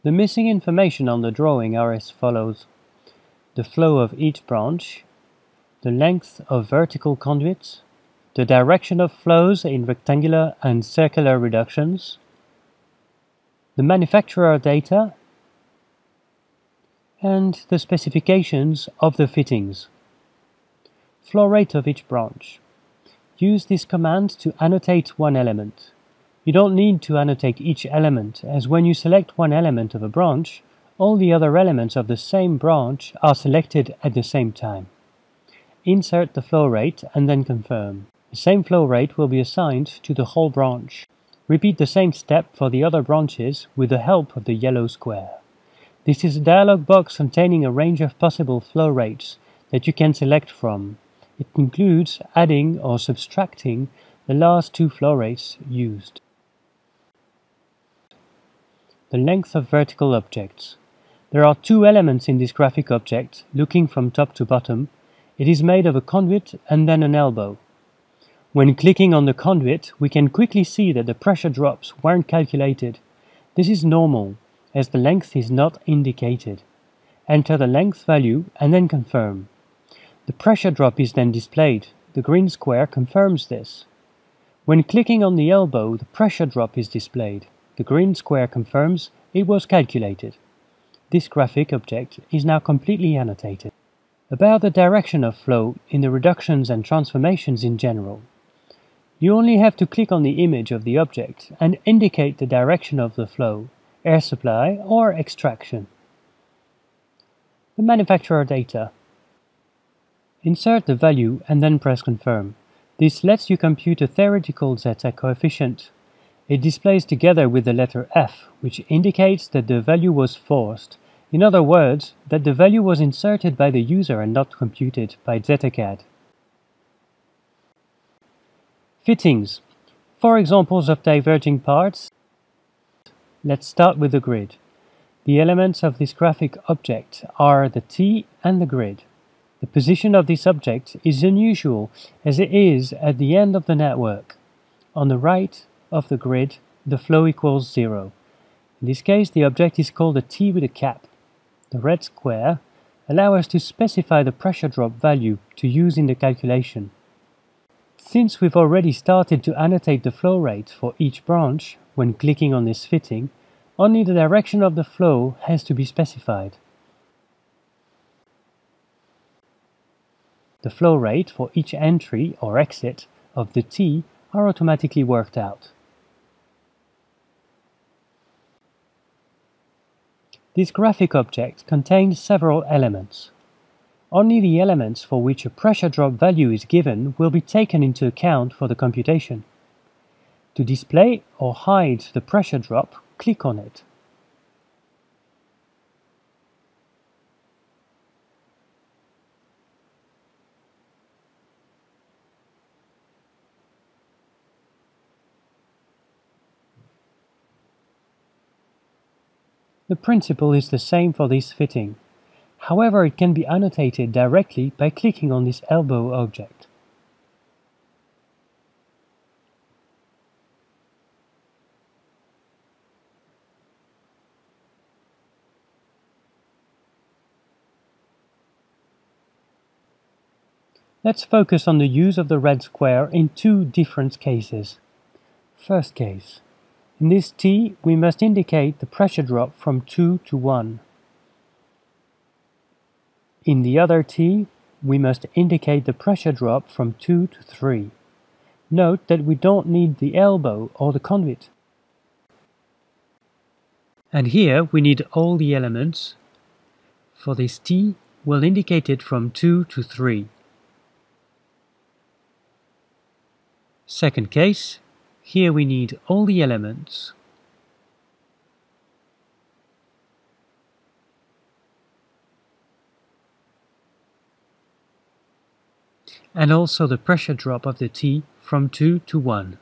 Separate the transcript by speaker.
Speaker 1: The missing information on the drawing are as follows: the flow of each branch, the length of vertical conduits, the direction of flows in rectangular and circular reductions, the manufacturer data, and the specifications of the fittings. Flow rate of each branch. Use this command to annotate one element. You don't need to annotate each element, as when you select one element of a branch, all the other elements of the same branch are selected at the same time. Insert the flow rate and then confirm. The same flow rate will be assigned to the whole branch. Repeat the same step for the other branches with the help of the yellow square. This is a dialog box containing a range of possible flow rates that you can select from. It includes adding or subtracting the last two flow rates used. The length of vertical objects. There are two elements in this graphic object, looking from top to bottom. It is made of a conduit and then an elbow. When clicking on the conduit, we can quickly see that the pressure drops weren't calculated. This is normal, as the length is not indicated. Enter the length value and then confirm. The pressure drop is then displayed. The green square confirms this. When clicking on the elbow, the pressure drop is displayed. The green square confirms it was calculated. This graphic object is now completely annotated. About the direction of flow in the reductions and transformations in general. You only have to click on the image of the object and indicate the direction of the flow, air supply or extraction. The manufacturer data. Insert the value and then press confirm. This lets you compute a theoretical zeta coefficient. It displays together with the letter F, which indicates that the value was forced. In other words, that the value was inserted by the user and not computed by DZETACAD. Fittings. 4 examples of diverging parts. Let's start with the grid. The elements of this graphic object are the T and the grid. The position of this object is unusual, as it is at the end of the network. On the right of the grid, the flow equals 0. In this case, the object is called a T with a cap. The red square allows us to specify the pressure drop value to use in the calculation. Since we've already started to annotate the flow rate for each branch when clicking on this fitting, only the direction of the flow has to be specified. The flow rate for each entry or exit of the T are automatically worked out. This graphic object contains several elements. Only the elements for which a pressure drop value is given will be taken into account for the computation. To display or hide the pressure drop, click on it. The principle is the same for this fitting. However, it can be annotated directly by clicking on this elbow object. Let's focus on the use of the red square in two different cases. First case. In this T, we must indicate the pressure drop from 2 to 1. In the other T, we must indicate the pressure drop from 2 to 3. Note that we don't need the elbow or the conduit. And here we need all the elements. For this T, we'll indicate it from 2 to 3. Second case, here we need all the elements. And also the pressure drop of the T from 2 to 1.